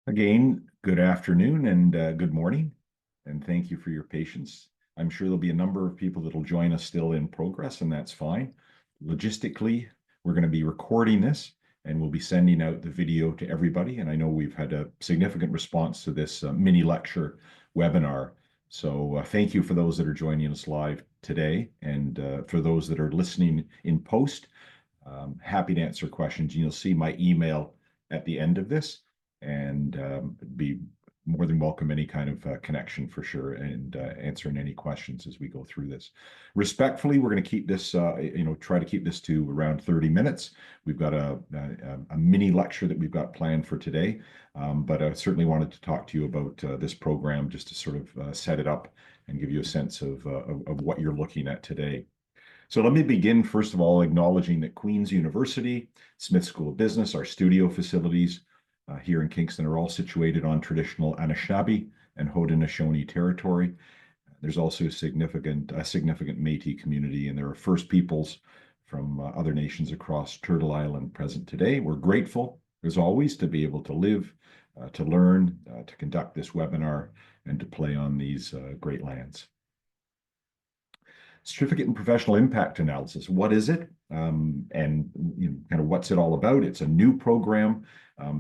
Again, good afternoon and good morning, and thank you for your patience. I'm sure there'll be a number of people that'll join us still in progress, and that's fine. Logistically, we're going to be recording this, and we'll be sending out the video to everybody. And I know we've had a significant response to this mini lecture webinar. So thank you for those that are joining us live today, and for those that are listening in post, happy to answer questions. You'll see my email at the end of this, and be more than welcome any kind of connection for sure, and answering any questions as we go through this. Respectfully, we're going to keep this, try to keep this to around 30 minutes. We've got a mini lecture that we've got planned for today, but I certainly wanted to talk to you about this program just to sort of set it up and give you a sense of what you're looking at today. So let me begin, first of all, acknowledging that Queen's University, Smith School of Business, our studio facilities here in Kingston are all situated on traditional Anishinaabe and Haudenosaunee territory. There's also a significant Métis community, and there are First Peoples from other nations across Turtle Island present today. We're grateful, as always, to be able to live, to learn, to conduct this webinar, and to play on these great lands. Certificate in Professional Impact Analysis. What is it? And kind of what's it all about? It's a new program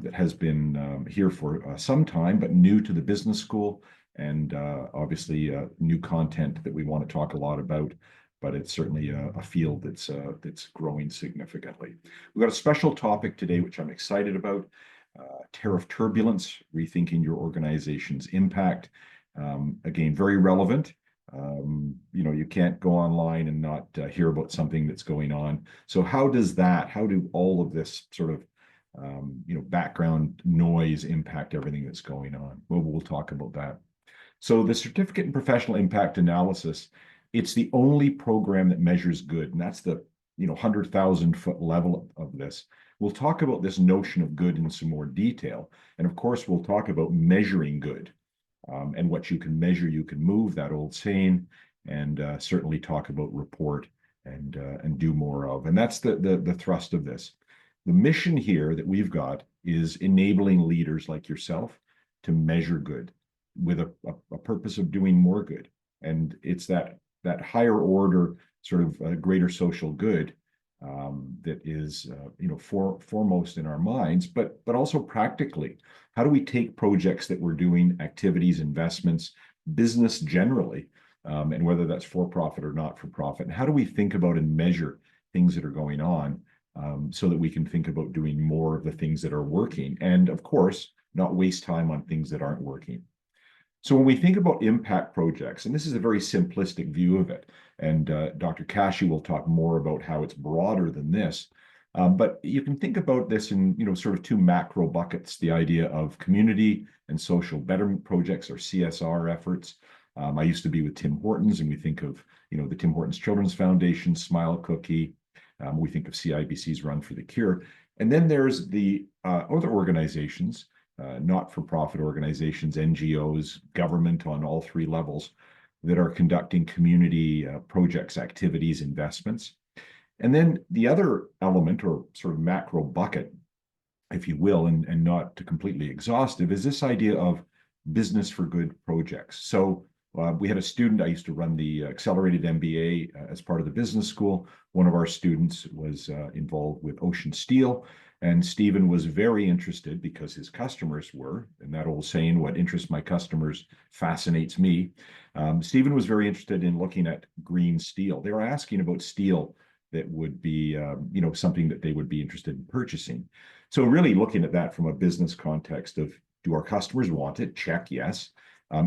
that has been here for some time, but new to the business school, and obviously new content that we want to talk a lot about. But it's certainly a field that's growing significantly. We've got a special topic today, which I'm excited about: tariff turbulence, rethinking your organization's impact. Again, very relevant. You can't go online and not hear about something that's going on. So how do all of this sort of, background noise impact everything that's going on? Well, we'll talk about that. So the Certificate in Professional Impact Analysis, it's the only program that measures good, and that's the 100,000-foot level of this. We'll talk about this notion of good in some more detail, and of course, we'll talk about measuring good. And what you can measure, you can move, that old saying, and certainly talk about report and do more of. And that's the thrust of this. The mission here that we've got is enabling leaders like yourself to measure good with a purpose of doing more good. And it's that higher order sort of greater social good that is foremost in our minds, but also practically. How do we take projects that we're doing, activities, investments, business generally, and whether that's for profit or not for profit, and how do we think about and measure things that are going on, so that we can think about doing more of the things that are working, and of course not waste time on things that aren't working. So when we think about impact projects, and this is a very simplistic view of it, and Dr. Kashi will talk more about how it's broader than this, but you can think about this in sort of two macro buckets: the idea of community and social betterment projects, or CSR efforts. I used to be with Tim Hortons, and we think of the Tim Hortons Children's Foundation, Smile Cookie. We think of CIBC's Run for the Cure, and then there's the other organizations. Not-for-profit organizations, NGOs, government on all three levels that are conducting community projects, activities, investments. And then the other element, or sort of macro bucket, if you will, and not completely exhaustive, is this idea of business for good projects. So we had a student. I used to run the accelerated MBA as part of the business school. One of our students was involved with Ocean Steel. And Stephen was very interested, because his customers were, and that old saying, what interests my customers fascinates me. Stephen was very interested in looking at green steel. They were asking about steel that would be, something that they would be interested in purchasing. So really looking at that from a business context of, do our customers want it? Check, yes.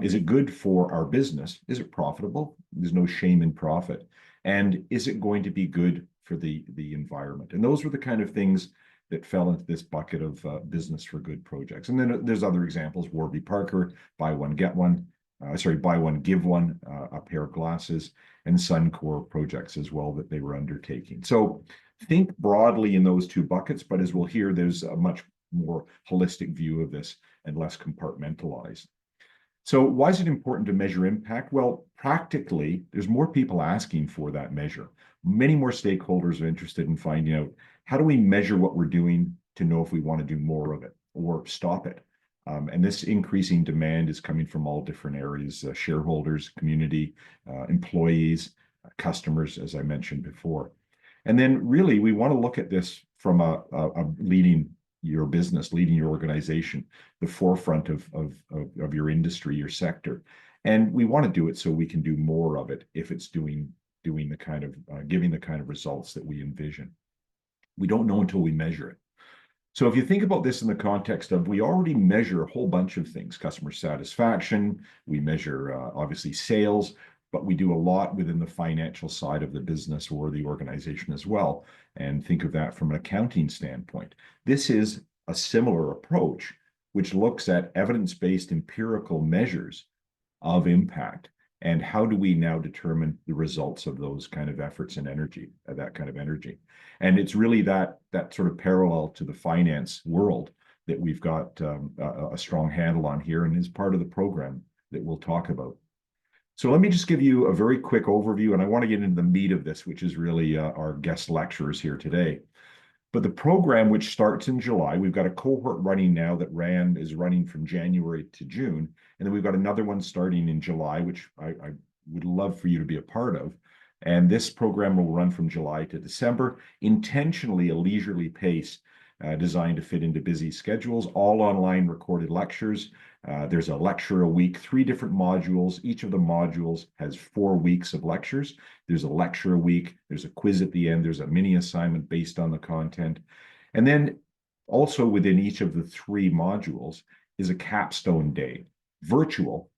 Is it good for our business? Is it profitable? There's no shame in profit. And is it going to be good for the environment? And those were the kind of things that fell into this bucket of business for good projects. And then there's other examples: Warby Parker, buy one, get one, buy one, give one, a pair of glasses, and Suncor projects as well that they were undertaking. So think broadly in those two buckets, but as we'll hear, there's a much more holistic view of this and less compartmentalized. So why is it important to measure impact? Well, practically, there's more people asking for that measure. Many more stakeholders are interested in finding out, how do we measure what we're doing to know if we want to do more of it or stop it? And this increasing demand is coming from all different areas, shareholders, community, employees, customers, as I mentioned before. And then really, we want to look at this from a leading your business, leading your organization, the forefront of your industry, your sector. And we want to do it so we can do more of it if it's doing the kind of giving the kind of results that we envision. We don't know until we measure it. So if you think about this in the context of, we already measure a whole bunch of things: customer satisfaction, we measure obviously sales, but we do a lot within the financial side of the business or the organization as well. And think of that from an accounting standpoint. This is a similar approach, which looks at evidence-based empirical measures of impact. And how do we now determine the results of those kind of efforts and energy, that kind of energy? And it's really that sort of parallel to the finance world that we've got a strong handle on here, and is part of the program that we'll talk about. So let me just give you a very quick overview, and I want to get into the meat of this, which is really our guest lecturers here today. But the program, which starts in July, we've got a cohort running now that is running from January to June. And then we've got another one starting in July, which I would love for you to be a part of. And this program will run from July to December, intentionally a leisurely pace, designed to fit into busy schedules, all online recorded lectures. There's a lecture a week, 3 different modules. Each of the modules has 4 weeks of lectures. There's a lecture a week. There's a quiz at the end. There's a mini assignment based on the content. And then also within each of the 3 modules is a capstone day, virtual,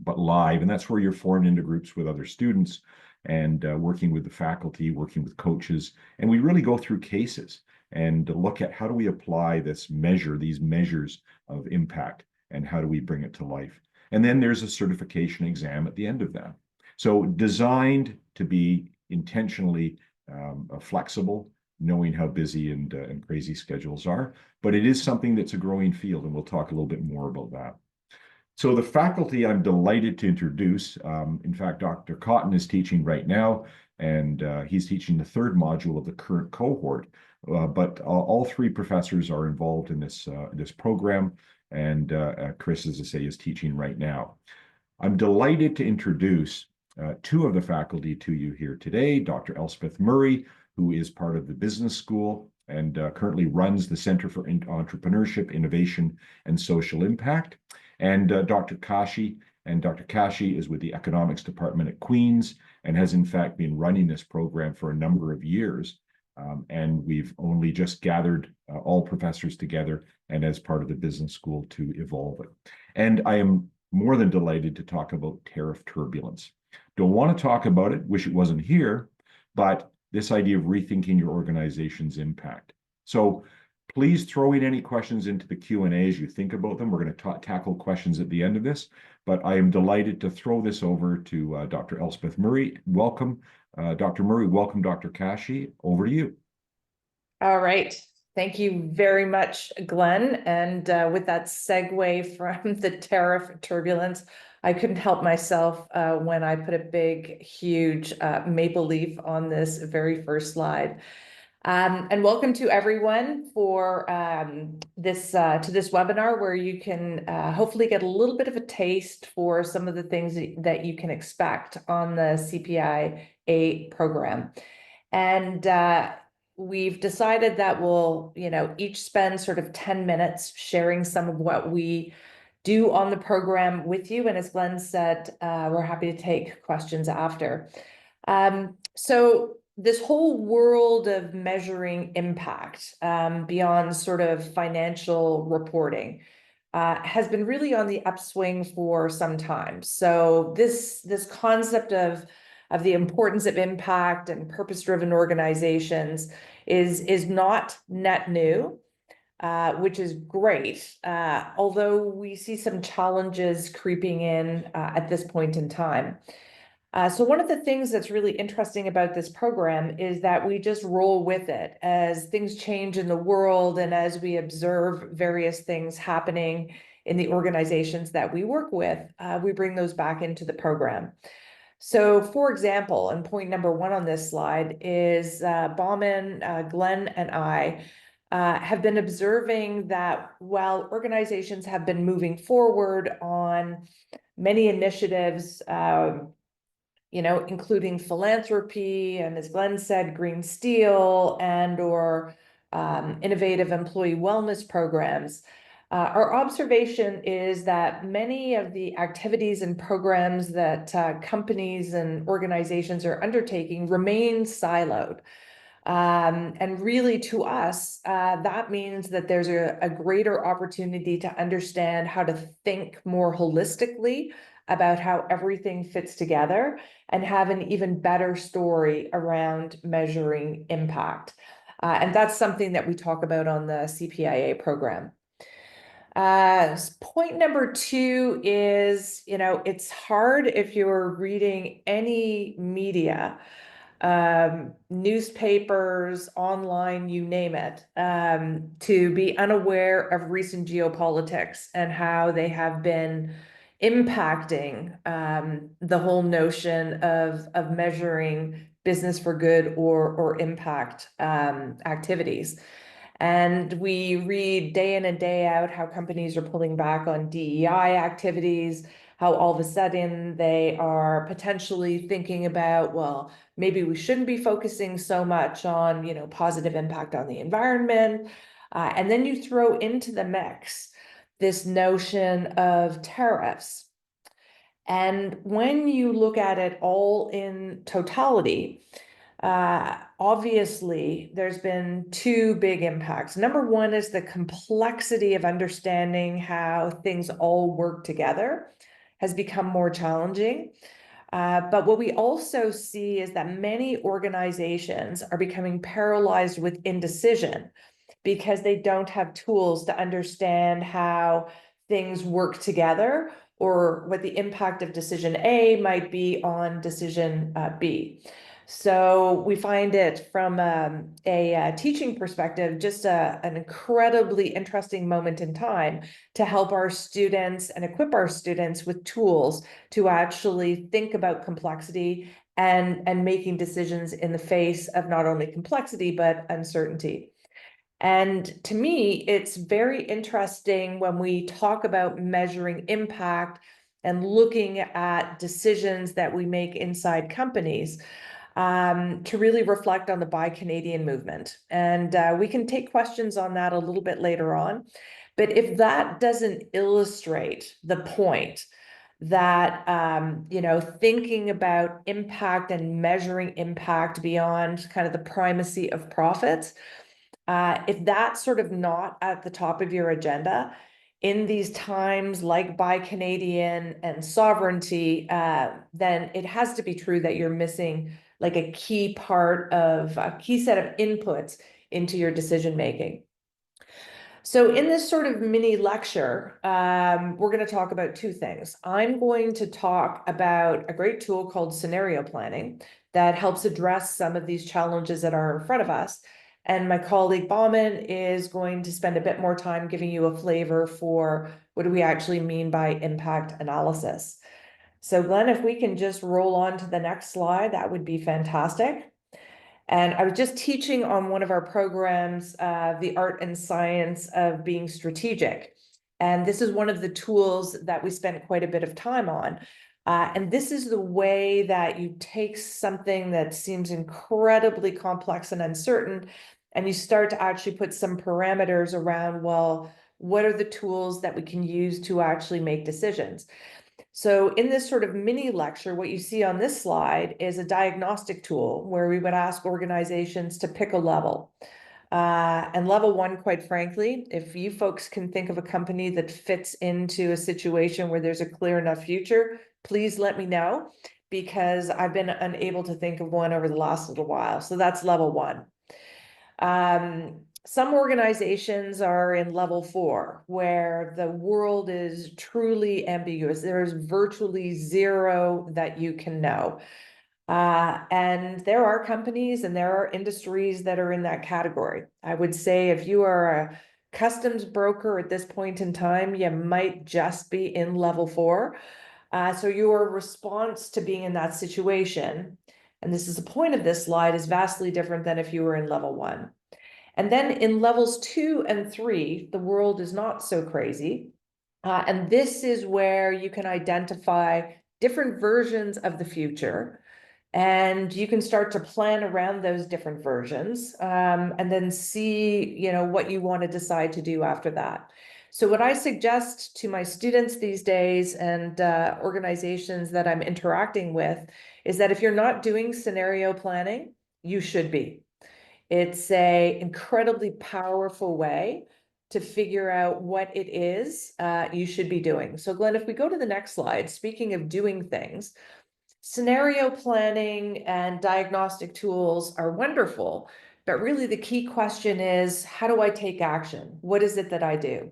but live. And that's where you're formed into groups with other students and working with the faculty, working with coaches. And we really go through cases and look at, how do we apply these measures of impact, and how do we bring it to life? And then there's a certification exam at the end of that. So designed to be intentionally flexible, knowing how busy and crazy schedules are, but it is something that's a growing field, and we'll talk a little bit more about that. So the faculty I'm delighted to introduce, in fact, Dr. Cotton is teaching right now, and he's teaching the 3rd module of the current cohort. But all 3 professors are involved in this program, and Chris, as I say, is teaching right now. I'm delighted to introduce 2 of the faculty to you here today: Dr. Elspeth Murray, who is part of the business school and currently runs the Center for Entrepreneurship, Innovation, and Social Impact, and Dr. Kashi. And Dr. Kashi is with the economics department at Queen's and has in fact been running this program for a number of years. And we've only just gathered all professors together and as part of the business school to evolve it. And I am more than delighted to talk about tariff turbulence. Don't want to talk about it, wish it wasn't here, but this idea of rethinking your organization's impact. So please throw in any questions into the Q&A as you think about them. We're going to tackle questions at the end of this, but I am delighted to throw this over to Dr. Elspeth Murray. Welcome, Dr. Murray. Welcome, Dr. Kashi. Over to you. All right. Thank you very much, Glenn. And with that segue from the tariff turbulence, I couldn't help myself when I put a big, huge maple leaf on this very first slide. And welcome to everyone for this webinar, where you can hopefully get a little bit of a taste for some of the things that you can expect on the CPIA program. And we've decided that we'll, each spend sort of 10 minutes sharing some of what we do on the program with you. And as Glenn said, we're happy to take questions after. So this whole world of measuring impact beyond sort of financial reporting has been really on the upswing for some time. So this concept of the importance of impact and purpose-driven organizations is not net new, which is great, although we see some challenges creeping in at this point in time. So one of the things that's really interesting about this program is that we just roll with it as things change in the world, and as we observe various things happening in the organizations that we work with, we bring those back into the program. So for example, and point number 1 on this slide is Bauman, Glenn, and I have been observing that while organizations have been moving forward on many initiatives, including philanthropy, and as Glenn said, green steel and or innovative employee wellness programs, our observation is that many of the activities and programs that companies and organizations are undertaking remain siloed. And really, to us, that means that there's a greater opportunity to understand how to think more holistically about how everything fits together and have an even better story around measuring impact. And that's something that we talk about on the CPIA program. Point number 2 is, it's hard if you're reading any media, newspapers, online, you name it, to be unaware of recent geopolitics and how they have been impacting the whole notion of measuring business for good or impact activities. And we read day in and day out how companies are pulling back on DEI activities, how all of a sudden they are potentially thinking about, well, maybe we shouldn't be focusing so much on, positive impact on the environment. And then you throw into the mix this notion of tariffs. And when you look at it all in totality, obviously, there's been 2 big impacts. Number 1 is the complexity of understanding how things all work together has become more challenging. But what we also see is that many organizations are becoming paralyzed with indecision because they don't have tools to understand how things work together or what the impact of decision A might be on decision B. So we find it from a teaching perspective, just an incredibly interesting moment in time to help our students and equip our students with tools to actually think about complexity and making decisions in the face of not only complexity, but uncertainty. And to me, it's very interesting when we talk about measuring impact and looking at decisions that we make inside companies, to really reflect on the Buy Canadian movement. And we can take questions on that a little bit later on. But if that doesn't illustrate the point that, thinking about impact and measuring impact beyond kind of the primacy of profits, if that's sort of not at the top of your agenda in these times like Buy Canadian and sovereignty, then it has to be true that you're missing like a key part of a key set of inputs into your decision making. So in this sort of mini lecture, we're going to talk about 2 things. I'm going to talk about a great tool called scenario planning that helps address some of these challenges that are in front of us. And my colleague Bauman is going to spend a bit more time giving you a flavor for what do we actually mean by impact analysis. So Glenn, if we can just roll on to the next slide, that would be fantastic. And I was just teaching on one of our programs, the art and science of being strategic. And this is one of the tools that we spent quite a bit of time on. And this is the way that you take something that seems incredibly complex and uncertain, and you start to actually put some parameters around, well, what are the tools that we can use to actually make decisions? So in this sort of mini lecture, what you see on this slide is a diagnostic tool where we would ask organizations to pick a level. And level 1, quite frankly, if you folks can think of a company that fits into a situation where there's a clear enough future, please let me know, because I've been unable to think of one over the last little while. So that's level 1. Some organizations are in level 4, where the world is truly ambiguous. There's virtually zero that you can know. And there are companies and there are industries that are in that category. I would say if you are a customs broker at this point in time, you might just be in level 4. So your response to being in that situation, and this is the point of this slide, is vastly different than if you were in level 1. And then in levels 2 and 3, the world is not so crazy. And this is where you can identify different versions of the future. And you can start to plan around those different versions, and then see, what you want to decide to do after that. So what I suggest to my students these days and organizations that I'm interacting with is that if you're not doing scenario planning, you should be. It's a incredibly powerful way to figure out what it is you should be doing. So Glenn, if we go to the next slide, speaking of doing things, scenario planning and diagnostic tools are wonderful, but really the key question is, how do I take action? What is it that I do?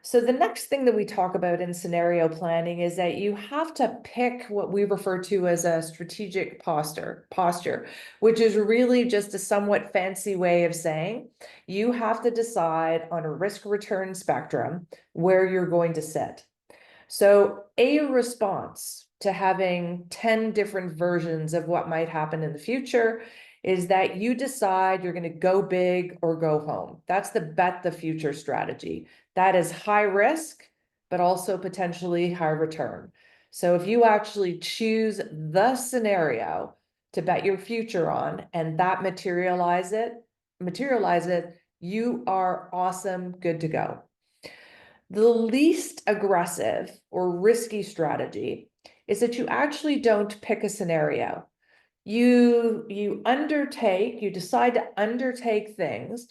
So the next thing that we talk about in scenario planning is that you have to pick what we refer to as a strategic posture, which is really just a somewhat fancy way of saying you have to decide on a risk return spectrum where you're going to sit. So a response to having 10 different versions of what might happen in the future is that you decide you're going to go big or go home. That's the bet the future strategy. That is high risk, but also potentially high return. So if you actually choose the scenario to bet your future on and that materialize it, you are awesome, good to go. The least aggressive or risky strategy is that you actually don't pick a scenario. You decide to undertake things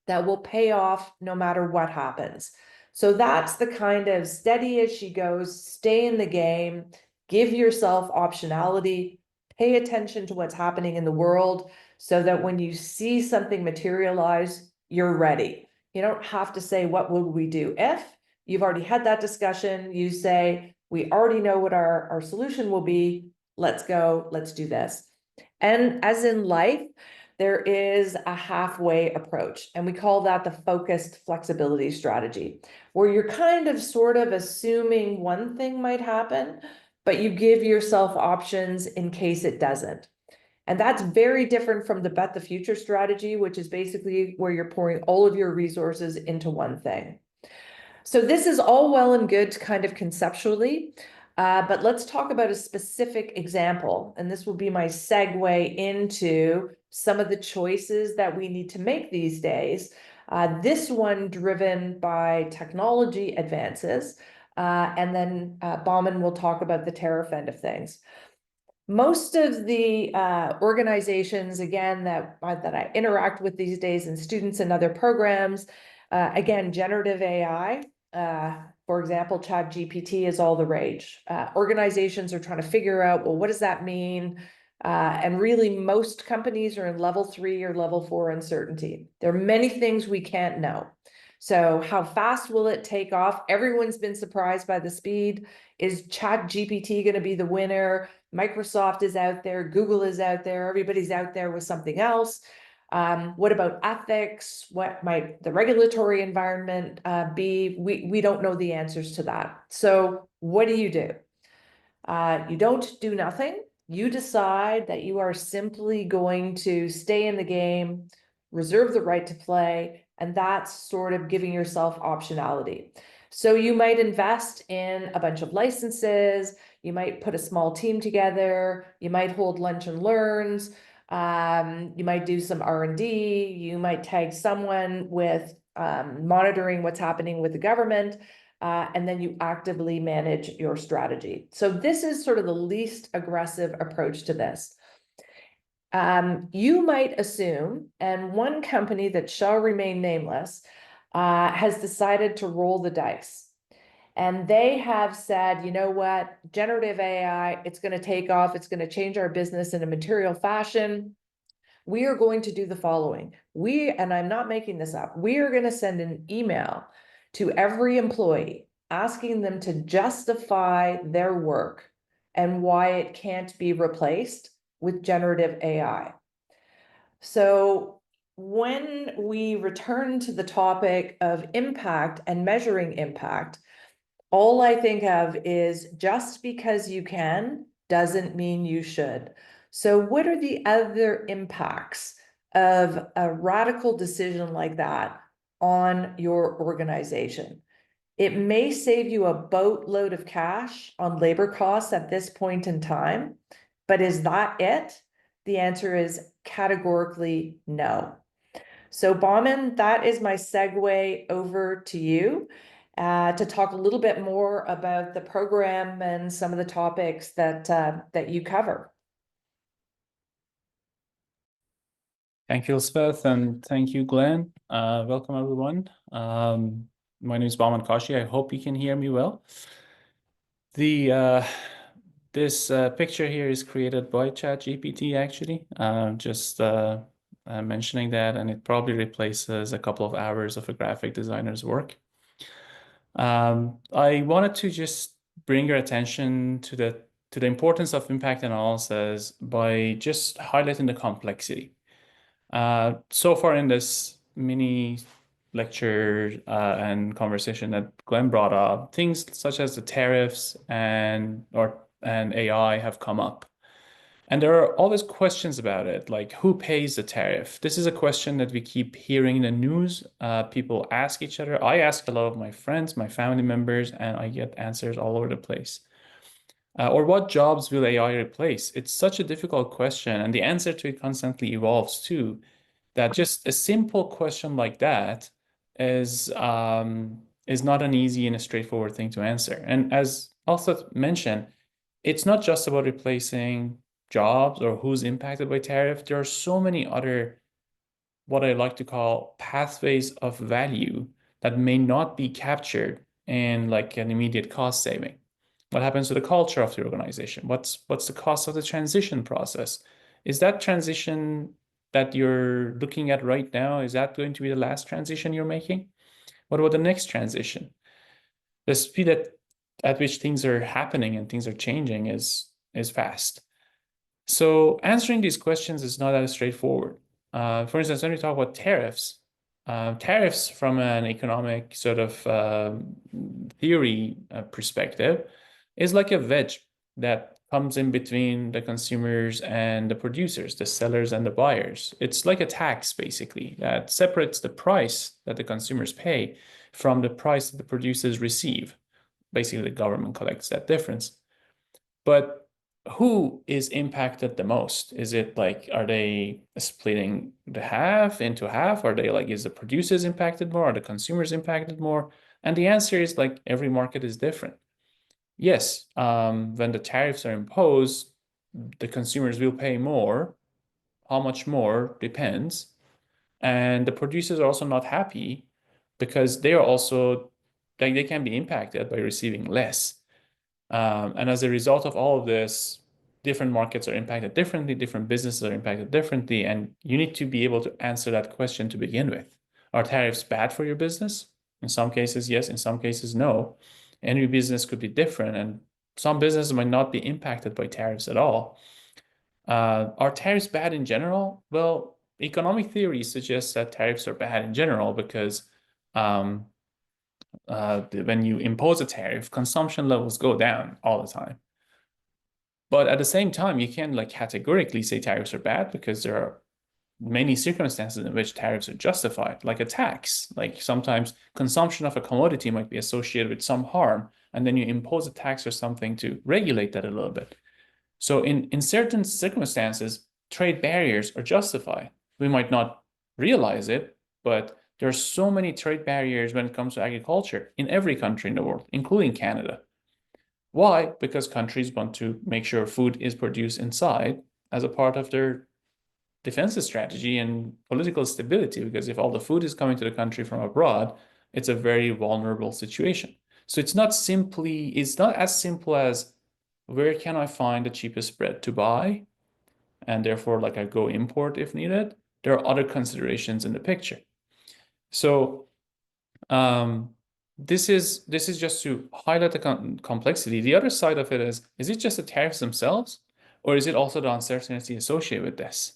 that will pay off no matter what happens. So that's the kind of steady as she goes, stay in the game, give yourself optionality, pay attention to what's happening in the world so that when you see something materialize, you're ready. You don't have to say, what will we do if? You've already had that discussion. You say, we already know what our solution will be. Let's go, let's do this. And as in life, there is a halfway approach, and we call that the focused flexibility strategy, where you're kind of sort of assuming one thing might happen, but you give yourself options in case it doesn't. And that's very different from the bet the future strategy, which is basically where you're pouring all of your resources into one thing. So this is all well and good kind of conceptually, but let's talk about a specific example. And this will be my segue into some of the choices that we need to make these days. This one driven by technology advances. And then Bauman will talk about the tariff end of things. Most of the organizations, again, that I interact with these days, and students and other programs, again, generative AI, for example, ChatGPT is all the rage. Organizations are trying to figure out, well, what does that mean? And really, most companies are in level 3 or level 4 uncertainty. There are many things we can't know. So how fast will it take off? Everyone's been surprised by the speed. Is ChatGPT going to be the winner? Microsoft is out there, Google is out there, everybody's out there with something else. What about ethics? What might the regulatory environment be? We don't know the answers to that. So what do? You don't do nothing. You decide that you are simply going to stay in the game, reserve the right to play, and that's sort of giving yourself optionality. So you might invest in a bunch of licenses, you might put a small team together, you might hold lunch and learns, you might do some R&D, you might tag someone with monitoring what's happening with the government, and then you actively manage your strategy. So this is sort of the least aggressive approach to this. You might assume, and one company that shall remain nameless has decided to roll the dice. And they have said, you know what, generative AI, it's going to take off. It's going to change our business in a material fashion. We are going to do the following. And I'm not making this up, we are going to send an email to every employee asking them to justify their work and why it can't be replaced with generative AI. So when we return to the topic of impact and measuring impact, all I think of is just because you can doesn't mean you should. So what are the other impacts of a radical decision like that on your organization. It may save you a boatload of cash on labor costs at this point in time, but is that it? The answer is categorically no. So Bauman, that is my segue over to you to talk a little bit more about the program and some of the topics that you cover. Thank you, Elspeth, and thank you, Glenn. Welcome, everyone. My name is Bauman Kashi. I hope you can hear me well. This picture here is created by ChatGPT, actually. Just mentioning that, and it probably replaces a couple of hours of a graphic designer's work. I wanted to just bring your attention to the importance of impact analysis by just highlighting the complexity. So far in this mini lecture and conversation that Glenn brought up, things such as the tariffs and AI have come up. And there are always questions about it, like who pays the tariff? This is a question that we keep hearing in the news. People ask each other. I ask a lot of my friends, my family members, and I get answers all over the place. Or what jobs will AI replace? It's such a difficult question, and the answer to it constantly evolves too, that just a simple question like that is not an easy and a straightforward thing to answer. And as also mentioned, it's not just about replacing jobs or who's impacted by tariff. There are so many other, what I like to call pathways of value that may not be captured in like an immediate cost saving. What happens to the culture of the organization? What's the cost of the transition process? Is that transition that you're looking at right now, is that going to be the last transition you're making? What about the next transition? The speed at which things are happening and things are changing is fast. So answering these questions is not as straightforward. For instance, when we talk about tariffs, tariffs from an economic sort of theory perspective is like a wedge that comes in between the consumers and the producers, the sellers and the buyers. It's like a tax, basically, that separates the price that the consumers pay from the price that the producers receive. Basically, the government collects that difference. But who is impacted the most? Is it like, are they splitting the half into half? Are they like, is the producers impacted more? Are the consumers impacted more? And the answer is like, every market is different. Yes, when the tariffs are imposed, the consumers will pay more. How much more depends. And the producers are also not happy because they are also, like, they can be impacted by receiving less. And as a result of all of this, different markets are impacted differently, different businesses are impacted differently, and you need to be able to answer that question to begin with. Are tariffs bad for your business? In some cases, yes. In some cases, no. Any business could be different, and some businesses might not be impacted by tariffs at all. Are tariffs bad in general? Well, economic theory suggests that tariffs are bad in general because when you impose a tariff, consumption levels go down all the time. But at the same time, you can't like categorically say tariffs are bad because there are many circumstances in which tariffs are justified, like a tax. Like sometimes consumption of a commodity might be associated with some harm, and then you impose a tax or something to regulate that a little bit. So in certain circumstances, trade barriers are justified. We might not realize it, but there are so many trade barriers when it comes to agriculture in every country in the world, including Canada. Why? Because countries want to make sure food is produced inside as a part of their defensive strategy and political stability, because if all the food is coming to the country from abroad, it's a very vulnerable situation. So it's not as simple as where can I find the cheapest bread to buy? And therefore, like I go import if needed. There are other considerations in the picture. So this is just to highlight the complexity. The other side of it is it just the tariffs themselves, or is it also the uncertainty associated with this?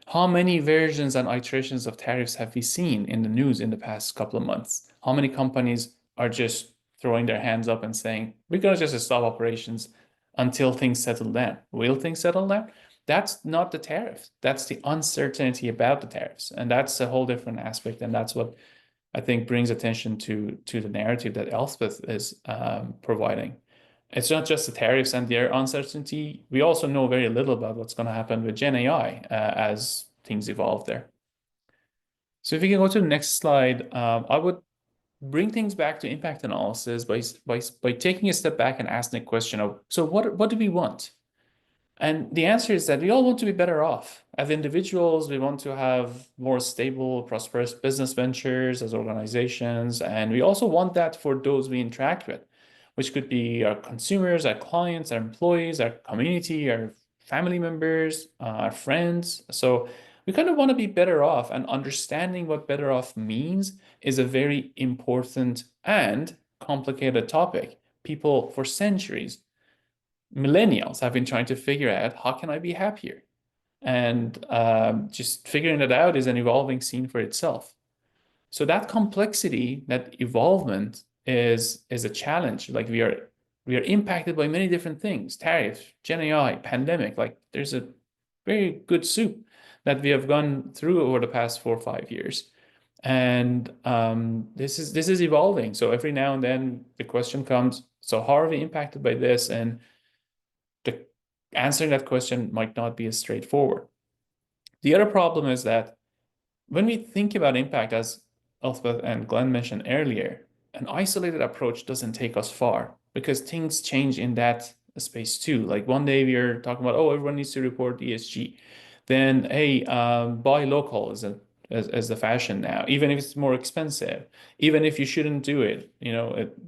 How many versions and iterations of tariffs have we seen in the news in the past couple of months? How many companies are just throwing their hands up and saying, we're going to just stop operations until things settle down? Will things settle down? That's not the tariff. That's the uncertainty about the tariffs. And that's a whole different aspect. And that's what I think brings attention to the narrative that Elspeth is providing. It's not just the tariffs and their uncertainty. We also know very little about what's going to happen with Gen AI as things evolve there. So if we can go to the next slide, I would bring things back to impact analysis by taking a step back and asking the question of, so what do we want? And the answer is that we all want to be better off. As individuals, we want to have more stable, prosperous business ventures as organizations. And we also want that for those we interact with, which could be our consumers, our clients, our employees, our community, our family members, our friends. So we kind of want to be better off, and understanding what better off means is a very important and complicated topic. People for centuries, millennials, have been trying to figure out, how can I be happier? And just figuring it out is an evolving scene for itself. So that complexity, that evolvement is a challenge. Like we are impacted by many different things: tariffs, Gen AI, pandemic. Like there's a very good soup that we have gone through over the past 4 or 5 years. And this is evolving. So every now and then the question comes, so how are we impacted by this? And the answering that question might not be as straightforward. The other problem is that when we think about impact, as Elspeth and Glenn mentioned earlier, an isolated approach doesn't take us far, because things change in that space too. Like one day we are talking about, oh, everyone needs to report ESG. Then, hey, buy local as the fashion now, even if it's more expensive, even if you shouldn't do it,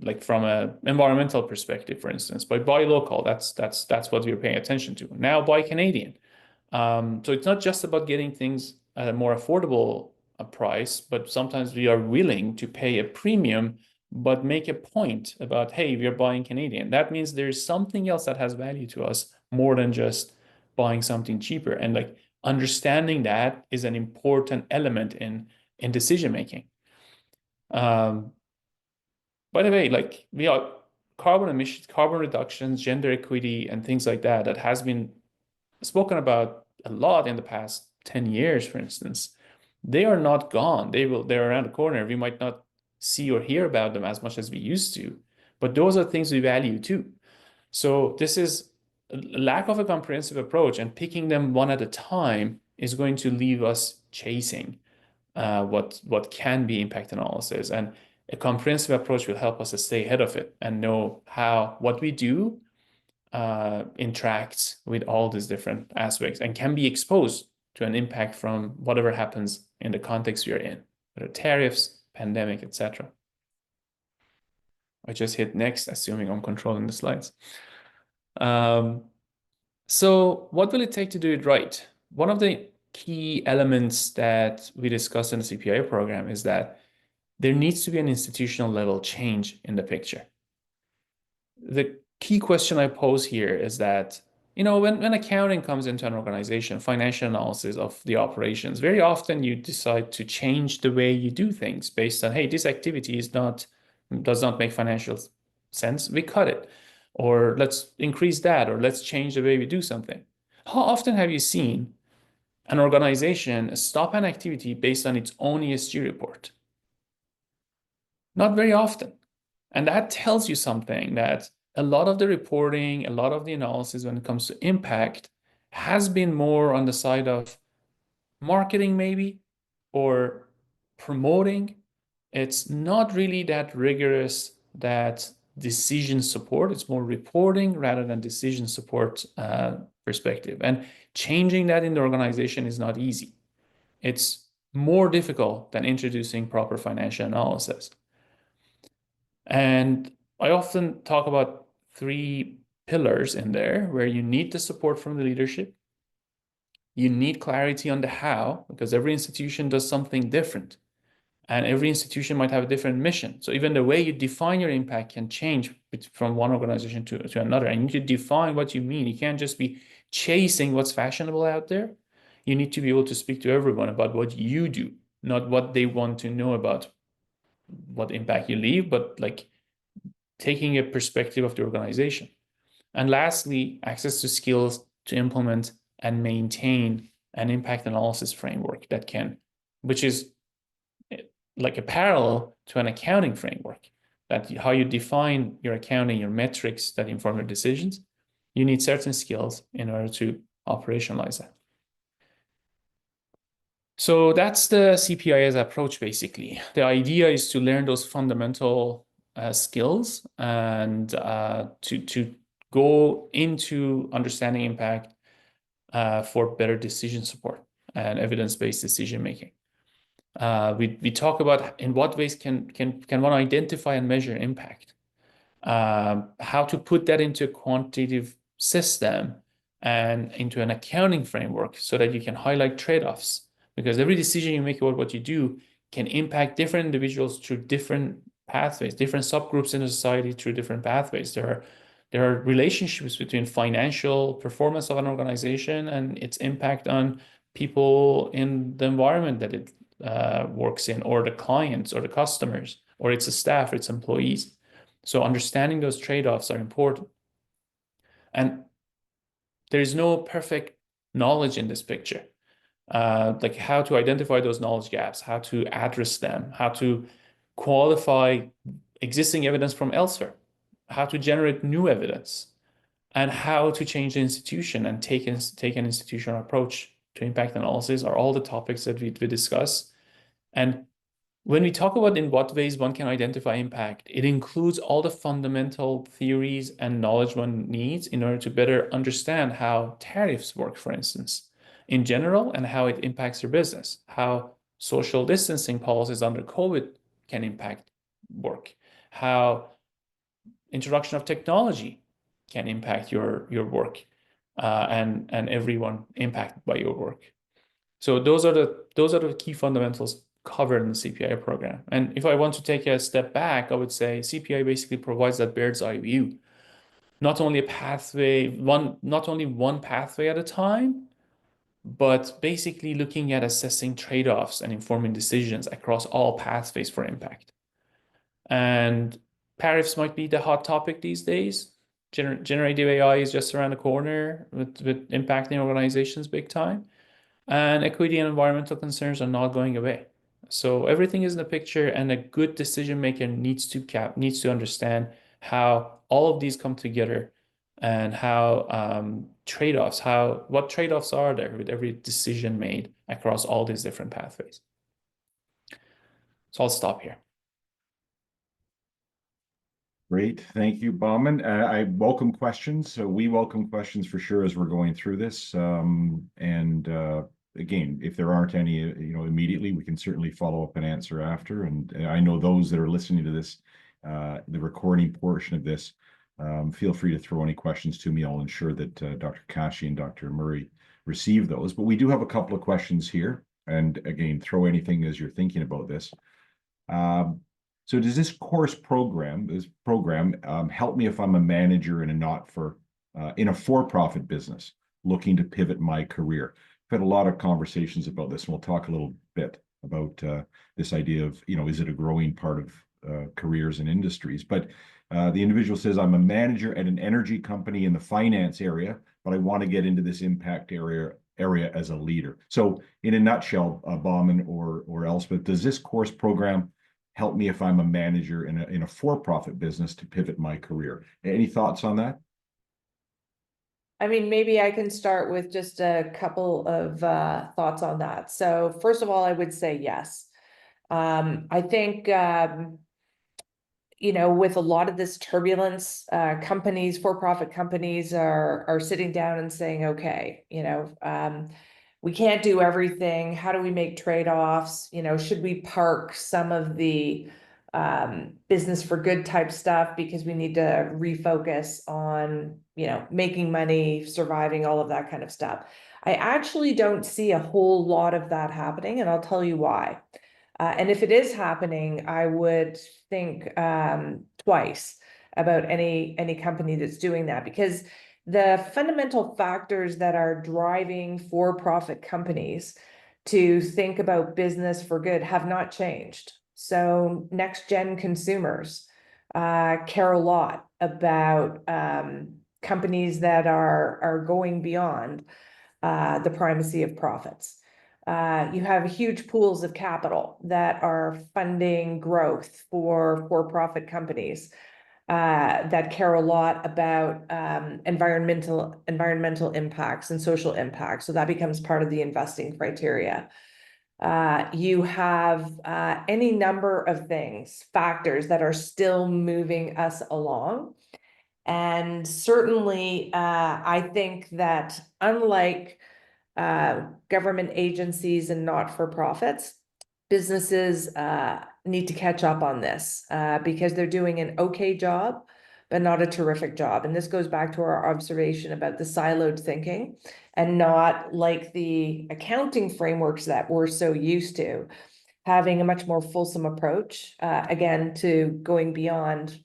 like from an environmental perspective, for instance. But buy local, that's what we're paying attention to. Now buy Canadian. So it's not just about getting things at a more affordable price, but sometimes we are willing to pay a premium, but make a point about, hey, we are buying Canadian. That means there's something else that has value to us more than just buying something cheaper. And like understanding that is an important element in decision making. By the way, like we are carbon emissions, carbon reductions, gender equity, and things like that has been spoken about a lot in the past 10 years, for instance. They are not gone. They're around the corner. We might not see or hear about them as much as we used to, but those are things we value too. So this is a lack of a comprehensive approach, and picking them one at a time is going to leave us chasing what can be impact analysis. And a comprehensive approach will help us to stay ahead of it and know how what we do interacts with all these different aspects and can be exposed to an impact from whatever happens in the context we are in, whether tariffs, pandemic, etc. I just hit next, assuming I'm controlling the slides. So what will it take to do it right? One of the key elements that we discussed in the CPIA program is that there needs to be an institutional level change in the picture. The key question I pose here is that, when accounting comes into an organization, financial analysis of the operations, very often you decide to change the way you do things based on, hey, this activity does not make financial sense, we cut it. Or let's increase that, or let's change the way we do something. How often have you seen an organization stop an activity based on its own ESG report? Not very often. And that tells you something, that a lot of the reporting, a lot of the analysis when it comes to impact has been more on the side of marketing maybe, or promoting. It's not really that rigorous, that decision support. It's more reporting rather than decision support perspective. And changing that in the organization is not easy. It's more difficult than introducing proper financial analysis. And I often talk about 3 pillars in there, where you need the support from the leadership. You need clarity on the how, because every institution does something different. And every institution might have a different mission. So even the way you define your impact can change from one organization to another. And you need to define what you mean. You can't just be chasing what's fashionable out there. You need to be able to speak to everyone about what you do, not what they want to know about what impact you leave, but like taking a perspective of the organization. And lastly, access to skills to implement and maintain an impact analysis framework which is like a parallel to an accounting framework, that how you define your accounting, your metrics that inform your decisions. You need certain skills in order to operationalize that. So that's the CPIA's approach, basically. The idea is to learn those fundamental skills and to go into understanding impact for better decision support and evidence-based decision making. We talk about in what ways can one identify and measure impact, how to put that into a quantitative system and into an accounting framework so that you can highlight trade-offs, because every decision you make about what you do can impact different individuals through different pathways, different subgroups in a society through different pathways. There are relationships between financial performance of an organization and its impact on people in the environment that it works in, or the clients, or the customers, or its staff, or its employees. So understanding those trade-offs are important. And there is no perfect knowledge in this picture. Like how to identify those knowledge gaps, how to address them, how to qualify existing evidence from elsewhere, how to generate new evidence, and how to change the institution and take an institutional approach to impact analysis are all the topics that we discuss. And when we talk about in what ways one can identify impact, it includes all the fundamental theories and knowledge one needs in order to better understand how tariffs work, for instance, in general, and how it impacts your business, how social distancing policies under COVID can impact work, how introduction of technology can impact your work, and everyone impacted by your work. So those are the key fundamentals covered in the CPIA program. And if I want to take a step back, I would say CPIA basically provides that bird's eye view, not only one pathway at a time, but basically looking at assessing trade-offs and informing decisions across all pathways for impact. And tariffs might be the hot topic these days. Generative AI is just around the corner with impacting organizations big time. And equity and environmental concerns are not going away. So everything is in the picture, and a good decision maker needs to understand how all of these come together, and how what trade-offs are there with every decision made across all these different pathways. So I'll stop here. Great, thank you, Bauman. I welcome questions. So we welcome questions for sure as we're going through this. Again, if there aren't any, immediately, we can certainly follow up and answer after. And I know those that are listening to this, the recording portion of this, feel free to throw any questions to me. I'll ensure that Dr. Kashi and Dr. Murray receive those. But we do have a couple of questions here. And again, throw anything as you're thinking about this. So does this program help me if I'm a manager in a for-profit business looking to pivot my career? I've had a lot of conversations about this, and we'll talk a little bit about this idea of, is it a growing part of careers and industries? But the individual says, I'm a manager at an energy company in the finance area, but I want to get into this impact area as a leader. So in a nutshell, Bauman or Elspeth, does this course program help me if I'm a manager in a for-profit business to pivot my career? Any thoughts on that? I mean, maybe I can start with just a couple of thoughts on that. So first of all, I would say yes. I think, with a lot of this turbulence, for-profit companies are sitting down and saying, okay, we can't do everything. How do we make trade-offs? Should we park some of the business for good type stuff because we need to refocus on, making money, surviving, all of that kind of stuff? I actually don't see a whole lot of that happening, and I'll tell you why. And if it is happening, I would think twice about any company that's doing that, because the fundamental factors that are driving for-profit companies to think about business for good have not changed. So next-gen consumers care a lot about companies that are going beyond. the primacy of profits. You have huge pools of capital that are funding growth for for-profit companies that care a lot about environmental impacts and social impacts. So that becomes part of the investing criteria. You have any number of factors that are still moving us along. And certainly, I think that unlike government agencies and not-for-profits, businesses need to catch up on this because they're doing an okay job, but not a terrific job. And this goes back to our observation about the siloed thinking and not like the accounting frameworks that we're so used to, having a much more fulsome approach, again, to going beyond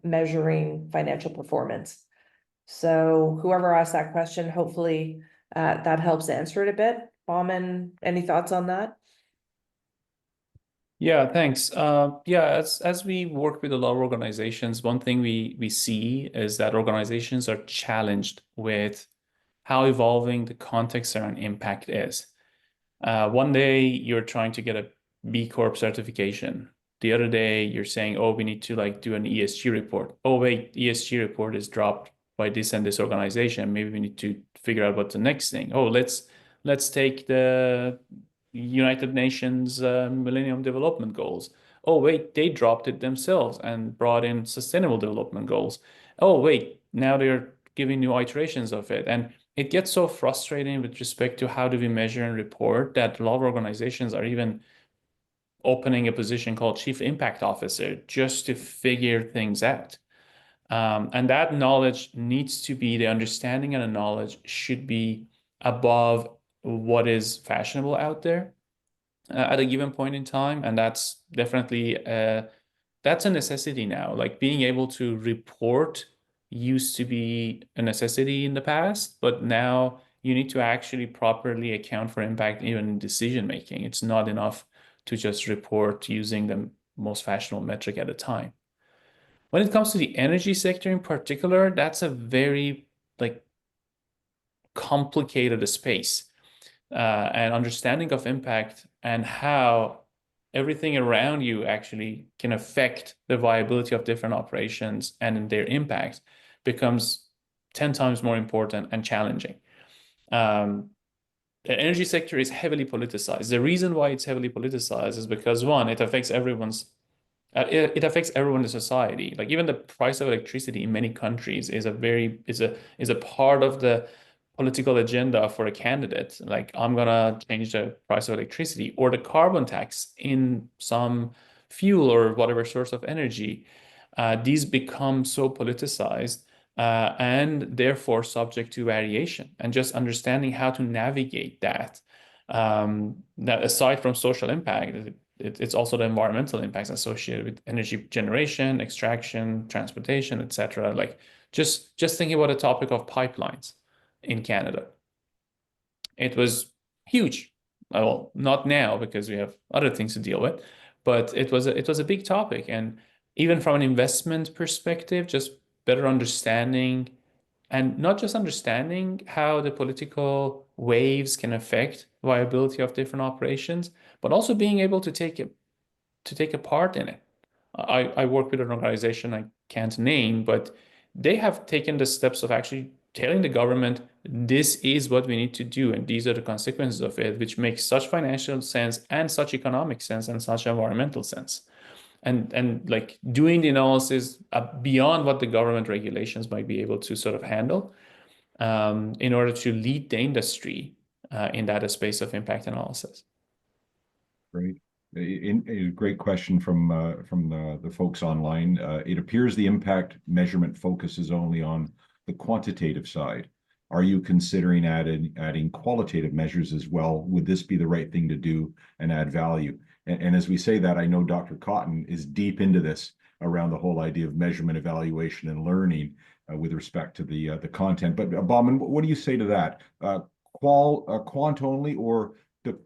measuring financial performance. So whoever asked that question, hopefully that helps answer it a bit. Bauman, any thoughts on that? Yeah, thanks. Yeah, as we work with a lot of organizations, one thing we see is that organizations are challenged with how evolving the context around impact is. One day you're trying to get a B Corp certification. The other day you're saying, oh, we need to like do an ESG report. Oh, wait, ESG report is dropped by this and this organization. Maybe we need to figure out what's the next thing. Oh, let's take the United Nations Millennium Development Goals. Oh, wait, they dropped it themselves and brought in Sustainable Development Goals. Oh, wait, now they're giving new iterations of it. And it gets so frustrating with respect to how do we measure and report that a lot of organizations are even opening a position called Chief Impact Officer just to figure things out. And that knowledge needs to be, the understanding and the knowledge should be above what is fashionable out there at a given point in time. And that's definitely, that's a necessity now. Like being able to report used to be a necessity in the past, but now you need to actually properly account for impact even in decision making. It's not enough to just report using the most fashionable metric at a time. When it comes to the energy sector in particular, that's a very like complicated space and understanding of impact and how everything around you actually can affect the viability of different operations and their impact becomes 10 times more important and challenging. The energy sector is heavily politicized. The reason why it's heavily politicized is because one, it affects it affects everyone in society. Like even the price of electricity in many countries is a part of the political agenda for a candidate. Like I'm gonna change the price of electricity or the carbon tax in some fuel or whatever source of energy. These become so politicized and therefore subject to variation. And just understanding how to navigate that. That aside from social impact, it's also the environmental impacts associated with energy generation, extraction, transportation, etc. Like just thinking about the topic of pipelines in Canada. It was huge. Well, not now because we have other things to deal with, but it was a big topic. And even from an investment perspective, just better understanding and not just understanding how the political waves can affect viability of different operations, but also being able to take a part in it. I work with an organization I can't name, but they have taken the steps of actually telling the government this is what we need to do and these are the consequences of it, which makes such financial sense and such economic sense and such environmental sense. And like doing the analysis beyond what the government regulations might be able to sort of handle in order to lead the industry in that space of impact analysis. Great. A great question from the folks online. It appears the impact measurement focuses only on the quantitative side. Are you considering adding qualitative measures as well? Would this be the right thing to do and add value? And as we say that, I know Dr. Cotton is deep into this around the whole idea of measurement, evaluation, and learning with respect to the content. But Bauman, what do you say to that? Quant only, or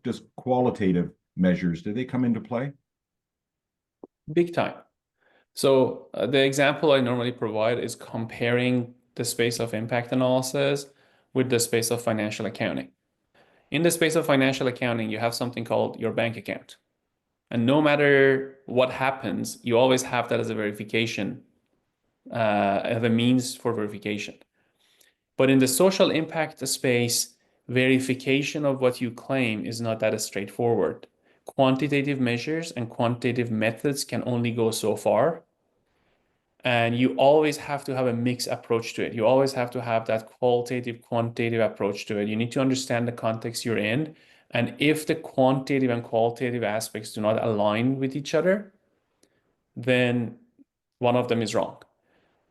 does qualitative measures, do they come into play? Big time. So the example I normally provide is comparing the space of impact analysis with the space of financial accounting. In the space of financial accounting, you have something called your bank account. And no matter what happens, you always have that as a verification, as a means for verification. But in the social impact space, verification of what you claim is not that straightforward. Quantitative measures and quantitative methods can only go so far. And you always have to have a mixed approach to it. You always have to have that qualitative, quantitative approach to it. You need to understand the context you're in. And if the quantitative and qualitative aspects do not align with each other, then one of them is wrong.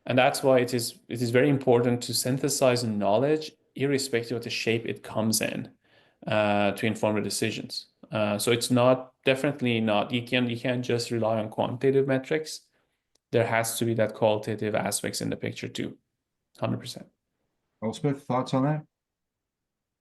And that's why it is very important to synthesize knowledge, irrespective of the shape it comes in, to inform the decisions. So it's not, definitely not, you can't just rely on quantitative metrics. There has to be that qualitative aspects in the picture too, 100%. Elspeth, thoughts on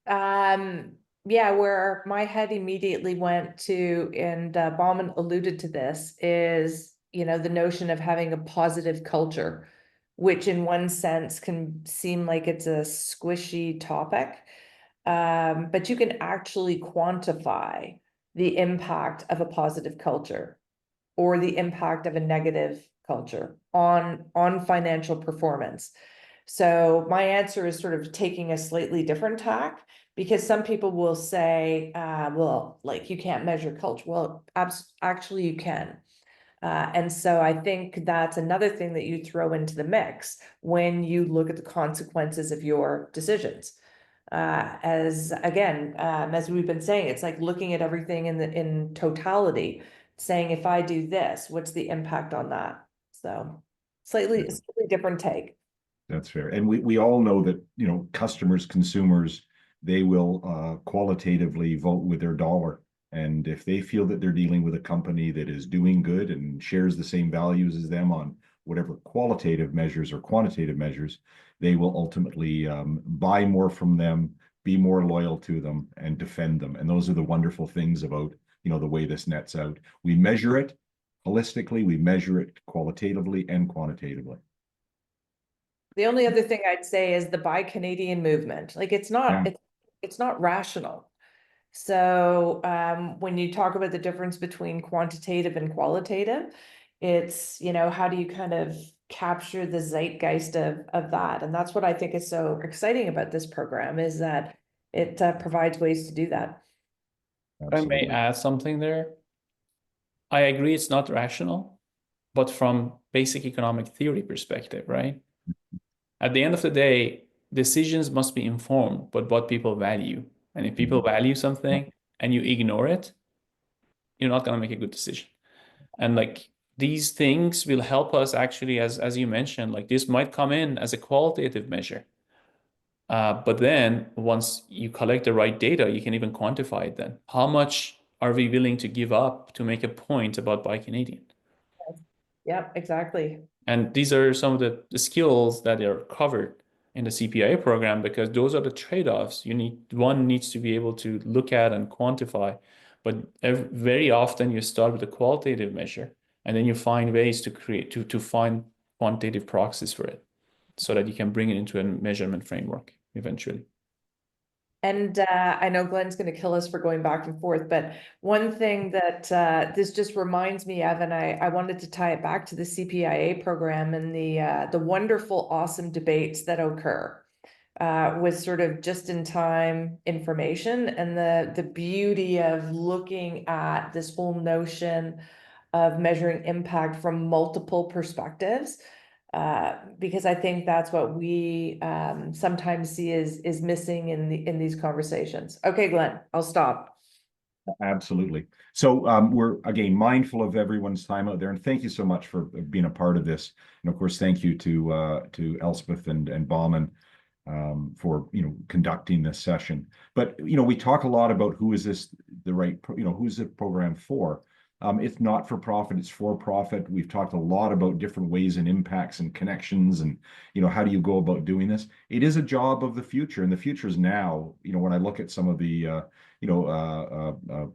that? Yeah, where my head immediately went to, and Bauman alluded to this, is, you know, the notion of having a positive culture, which in one sense can seem like it's a squishy topic. But you can actually quantify the impact of a positive culture or the impact of a negative culture on financial performance. So my answer is sort of taking a slightly different tack, because some people will say, well, like, you can't measure culture. Well, actually you can. And so I think that's another thing that you throw into the mix when you look at the consequences of your decisions. As again, as we've been saying, it's like looking at everything in totality, saying, if I do this, what's the impact on that? So slightly different take. That's fair. And we all know that, you know, customers, consumers, they will qualitatively vote with their dollar. And if they feel that they're dealing with a company that is doing good and shares the same values as them on whatever qualitative measures or quantitative measures, they will ultimately buy more from them, be more loyal to them, and defend them. And those are the wonderful things about, you know, the way this nets out. We measure it holistically, we measure it qualitatively and quantitatively. The only other thing I'd say is the Buy Canadian movement. Like, it's not, Yeah. it's not rational. So when you talk about the difference between quantitative and qualitative, it's, you know, how do you kind of capture the zeitgeist of that? And that's what I think is so exciting about this program, is that it provides ways to do that. If I may add something there. I agree it's not rational, but from basic economic theory perspective, right? At the end of the day, decisions must be informed by what people value. And if people value something and you ignore it, you're not going to make a good decision. And like, these things will help us actually, as you mentioned, like, this might come in as a qualitative measure. But then once you collect the right data, you can even quantify it then. How much are we willing to give up to make a point about Buy Canadian? Yep, exactly. And these are some of the skills that are covered in the CPIA program, because those are the trade-offs one needs to be able to look at and quantify. But very often you start with a qualitative measure, and then you find ways to create, to find quantitative proxies for it, so that you can bring it into a measurement framework eventually. And I know Glenn's going to kill us for going back and forth, but one thing that this just reminds me of, and I wanted to tie it back to the CPIA program and the wonderful, awesome debates that occur with sort of just-in-time information, and the beauty of looking at this whole notion of measuring impact from multiple perspectives. Because I think that's what we sometimes see is missing in these conversations. Okay, Glenn, I'll stop. Absolutely. So we're, again, mindful of everyone's time out there, and thank you so much for being a part of this. And of course, thank you to Elspeth and Bauman for, you know, conducting this session. But, you know, we talk a lot about who is this the right, you know, who's the program for? It's not for profit, it's for profit. We've talked a lot about different ways and impacts and connections, and, you know, how do you go about doing this? It is a job of the future, and the future is now. You know, when I look at some of the,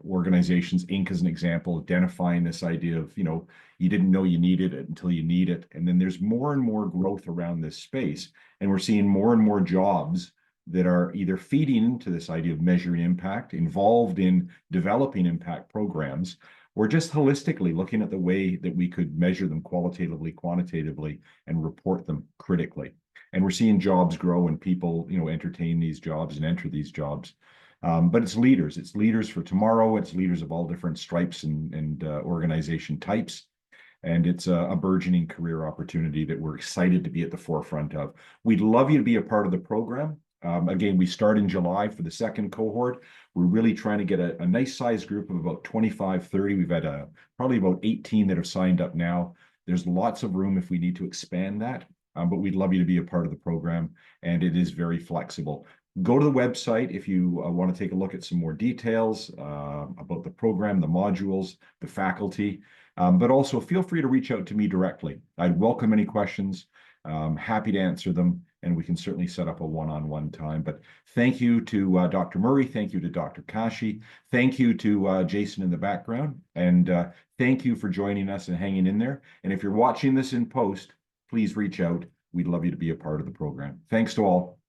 organizations, Inc. as an example, identifying this idea of, you know, you didn't know you needed it until you need it. And then there's more and more growth around this space. And we're seeing more and more jobs that are either feeding into this idea of measuring impact, involved in developing impact programs, or just holistically looking at the way that we could measure them qualitatively, quantitatively, and report them critically. And we're seeing jobs grow and people, entertain these jobs and enter these jobs. But it's leaders for tomorrow. It's leaders of all different stripes and organization types. And it's a burgeoning career opportunity that we're excited to be at the forefront of. We'd love you to be a part of the program. Again, we start in July for the second cohort. We're really trying to get a nice sized group of about 25, 30. We've had probably about 18 that have signed up now. There's lots of room if we need to expand that, but we'd love you to be a part of the program, and it is very flexible. Go to the website if you want to take a look at some more details about the program, the modules, the faculty, but also feel free to reach out to me directly. I'd welcome any questions. Happy to answer them, and we can certainly set up a one-on-one time. But thank you to Dr. Murray. Thank you to Dr. Kashi. Thank you to Jason in the background. And thank you for joining us and hanging in there. And if you're watching this in post, please reach out. We'd love you to be a part of the program. Thanks to all.